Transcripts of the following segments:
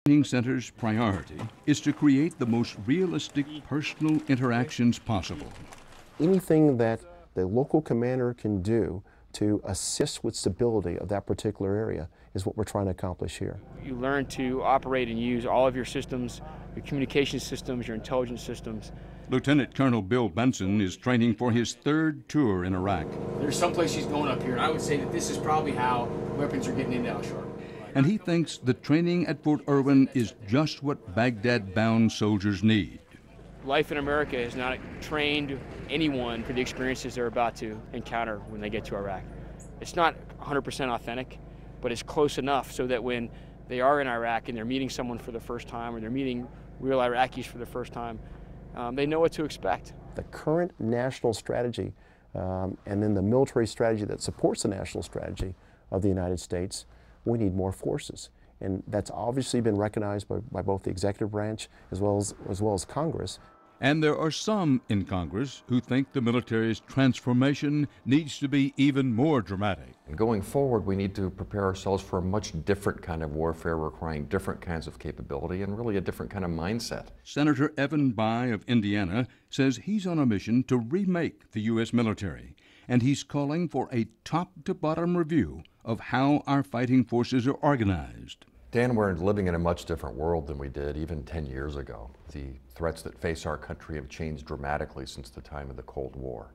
Training Center's priority is to create the most realistic personal interactions possible. Anything that the local commander can do to assist with stability of that particular area is what we're trying to accomplish here. You learn to operate and use all of your systems, your communication systems, your intelligence systems. Lieutenant Colonel Bill Benson is training for his third tour in Iraq. There's someplace she's going up here, and I would say that this is probably how weapons are getting into Al-Shar. And he thinks the training at Fort Irwin is just what Baghdad-bound soldiers need. Life in America has not trained anyone for the experiences they're about to encounter when they get to Iraq. It's not 100% authentic, but it's close enough so that when they are in Iraq and they're meeting someone for the first time or they're meeting real Iraqis for the first time, they know what to expect. The current national strategy and then the military strategy that supports the national strategy of the United States, we need more forces. And that's obviously been recognized by both the executive branch as well as Congress. And there are some in Congress who think the military's transformation needs to be even more dramatic. And going forward, we need to prepare ourselves for a much different kind of warfare requiring different kinds of capability and really a different kind of mindset. Senator Evan Bayh of Indiana says he's on a mission to remake the U.S. military, and he's calling for a top-to-bottom review of how our fighting forces are organized. Dan, we're living in a much different world than we did even 10 years ago. The threats that face our country have changed dramatically since the time of the Cold War.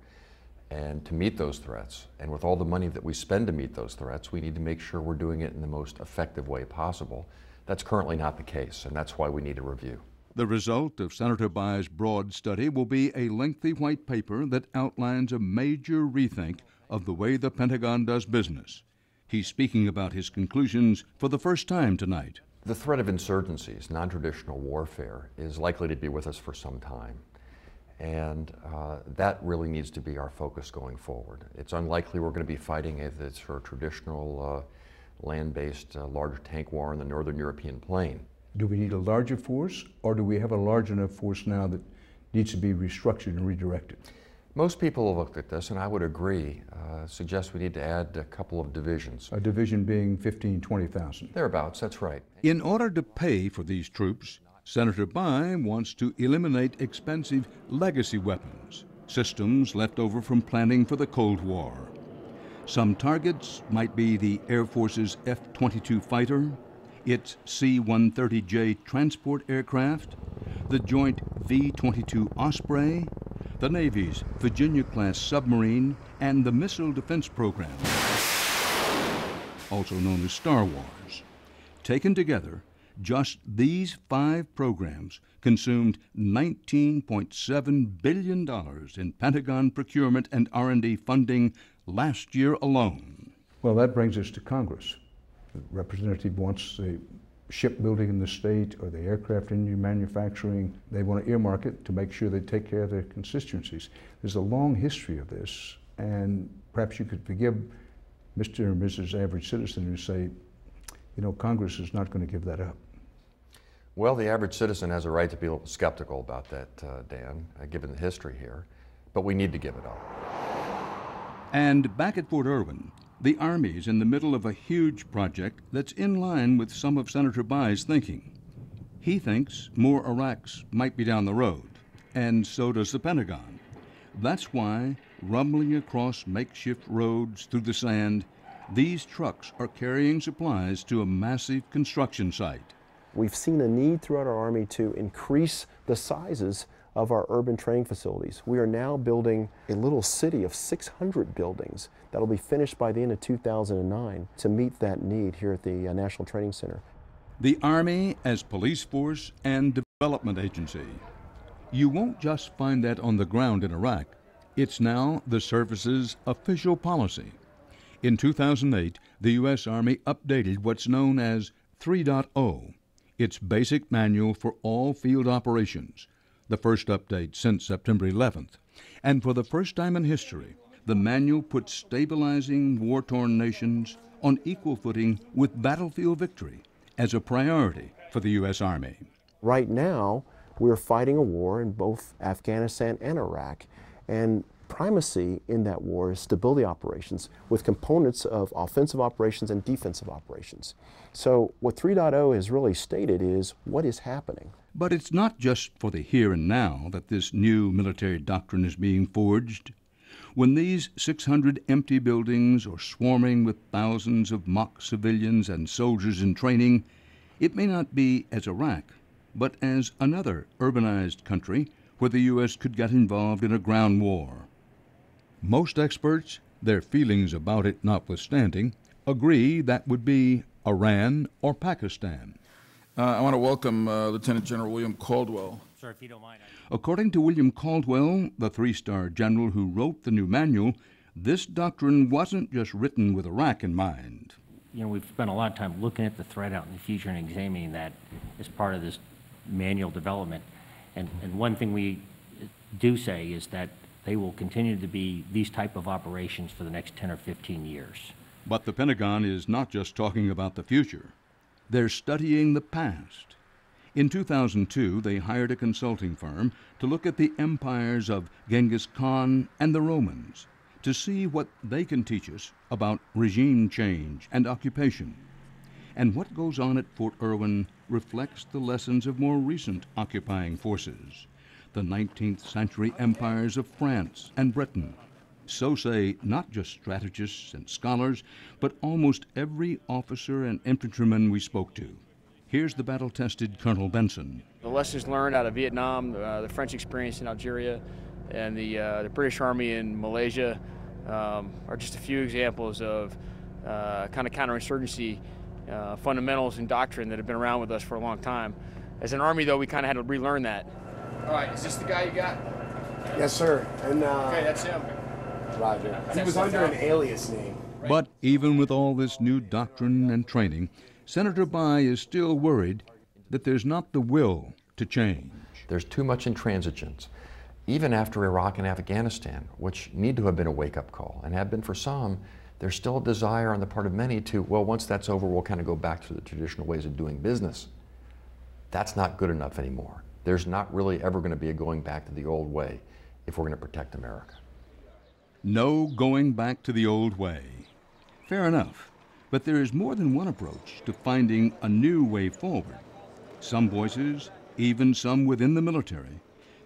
And to meet those threats, and with all the money that we spend to meet those threats, we need to make sure we're doing it in the most effective way possible. That's currently not the case, and that's why we need a review. The result of Senator Bayh's broad study will be a lengthy white paper that outlines a major rethink of the way the Pentagon does business. He's speaking about his conclusions for the first time tonight. The threat of insurgencies, non-traditional warfare, is likely to be with us for some time. And that really needs to be our focus going forward. It's unlikely we're going to be fighting a sort of traditional land-based large tank war in the northern European plain. Do we need a larger force, or do we have a large enough force now that needs to be restructured and redirected? Most people have looked at this, and I would agree, suggest we need to add a couple of divisions. A division being 15,000, 20,000. Thereabouts, that's right. In order to pay for these troops, Senator Bayh wants to eliminate expensive legacy weapons, systems left over from planning for the Cold War. Some targets might be the Air Force's F-22 fighter, its C-130J transport aircraft, the joint V-22 Osprey, the Navy's Virginia-class submarine, and the Missile Defense Program, also known as Star Wars. Taken together, just these 5 programs consumed $19.7 billion in Pentagon procurement and R&D funding last year alone. Well, that brings us to Congress. The representative wants the shipbuilding in the state or the aircraft engine manufacturing. They want to earmark it to make sure they take care of their constituencies. There's a long history of this, and perhaps you could forgive Mr. and Mrs. Average Citizen who say, you know, Congress is not going to give that up. Well, the average citizen has a right to be a little skeptical about that, Dan, given the history here, but we need to give it up. And back at Fort Irwin, the Army's in the middle of a huge project that's in line with some of Senator Bayh's thinking. He thinks more Iraqs might be down the road, and so does the Pentagon. That's why, rumbling across makeshift roads through the sand, these trucks are carrying supplies to a massive construction site. We've seen a need throughout our Army to increase the sizes of our urban training facilities. We are now building a little city of 600 buildings that'll be finished by the end of 2009 to meet that need here at the National Training Center. The Army as police force and development agency. You won't just find that on the ground in Iraq. It's now the service's official policy. In 2008, the U.S. Army updated what's known as 3.0, its basic manual for all field operations, the first update since September 11th. And for the first time in history, the manual puts stabilizing war-torn nations on equal footing with battlefield victory as a priority for the U.S. Army. Right now, we're fighting a war in both Afghanistan and Iraq, and primacy in that war is stability operations with components of offensive operations and defensive operations. So what 3.0 has really stated is what is happening. But it's not just for the here and now that this new military doctrine is being forged. When these 600 empty buildings are swarming with thousands of mock civilians and soldiers in training, it may not be as Iraq, but as another urbanized country where the U.S. could get involved in a ground war. Most experts, their feelings about it notwithstanding, agree that would be Iran or Pakistan. I want to welcome Lieutenant General William Caldwell. Sir, if you don't mind. According to William Caldwell, the three-star general who wrote the new manual, this doctrine wasn't just written with Iraq in mind. You know, we've spent a lot of time looking at the threat out in the future and examining that as part of this manual development. And one thing we do say is that they will continue to be these type of operations for the next 10 or 15 years. But the Pentagon is not just talking about the future. They're studying the past. In 2002, they hired a consulting firm to look at the empires of Genghis Khan and the Romans to see what they can teach us about regime change and occupation. And what goes on at Fort Irwin reflects the lessons of more recent occupying forces, the 19th century empires of France and Britain. So say not just strategists and scholars, but almost every officer and infantryman we spoke to. Here's the battle-tested Colonel Benson. The lessons learned out of Vietnam, the French experience in Algeria, and the British Army in Malaysia are just a few examples of kind of counterinsurgency fundamentals and doctrine that have been around with us for a long time. As an Army, though, we kind of had to relearn that. All right, is this the guy you got? Yes, sir. And, Okay, that's him. Roger. He was under an alias name. But even with all this new doctrine and training, Senator Bai is still worried that there's not the will to change. There's too much intransigence. Even after Iraq and Afghanistan, which need to have been a wake-up call, and have been for some, there's still a desire on the part of many to, well, once that's over, we'll kind of go back to the traditional ways of doing business. That's not good enough anymore. There's not really ever going to be a going back to the old way if we're going to protect America. No going back to the old way. Fair enough, but there is more than one approach to finding a new way forward. Some voices, even some within the military,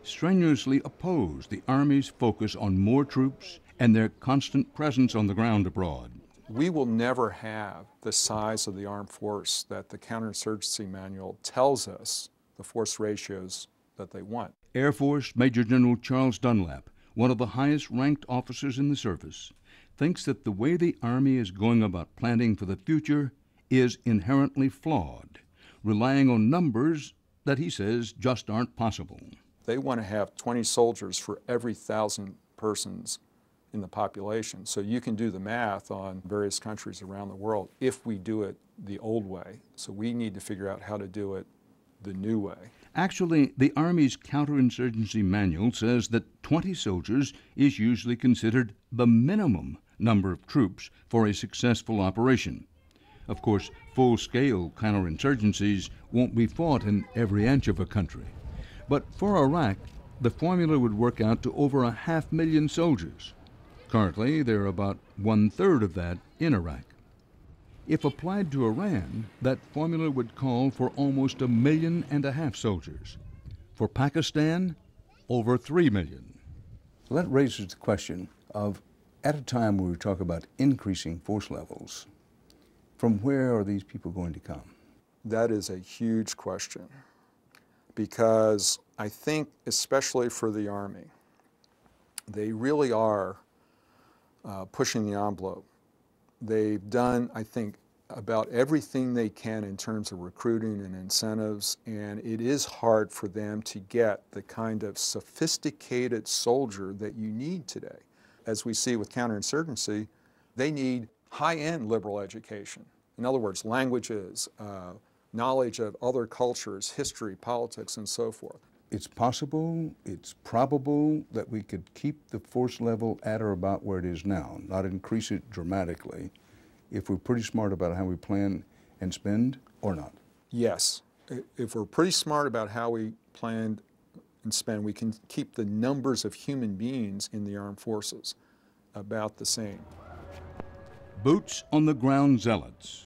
strenuously oppose the Army's focus on more troops and their constant presence on the ground abroad. We will never have the size of the armed force that the counterinsurgency manual tells us the force ratios that they want. Air Force Major General Charles Dunlap, one of the highest-ranked officers in the service, thinks that the way the Army is going about planning for the future is inherently flawed, relying on numbers that he says just aren't possible. They want to have 20 soldiers for every 1,000 persons in the population. So you can do the math on various countries around the world if we do it the old way. So we need to figure out how to do it the new way. Actually, the Army's counterinsurgency manual says that 20 soldiers is usually considered the minimum number of troops for a successful operation. Of course, full-scale counterinsurgencies won't be fought in every inch of a country. But for Iraq, the formula would work out to over 500,000 soldiers. Currently, there are about 1/3 of that in Iraq. If applied to Iran, that formula would call for almost 1.5 million soldiers. For Pakistan, over 3 million. Well, that raises the question of, at a time where we talk about increasing force levels, from where are these people going to come? That is a huge question, because I think, especially for the Army, they really are pushing the envelope. They've done, I think, about everything they can in terms of recruiting and incentives, and it is hard for them to get the kind of sophisticated soldier that you need today. As we see with counterinsurgency, they need high-end liberal education. In other words, languages, knowledge of other cultures, history, politics, and so forth. It's possible, it's probable that we could keep the force level at or about where it is now, not increase it dramatically, if we're pretty smart about how we plan and spend, or not. Yes. If we're pretty smart about how we planned and spend. We can keep the numbers of human beings in the armed forces about the same. Boots on the ground zealots.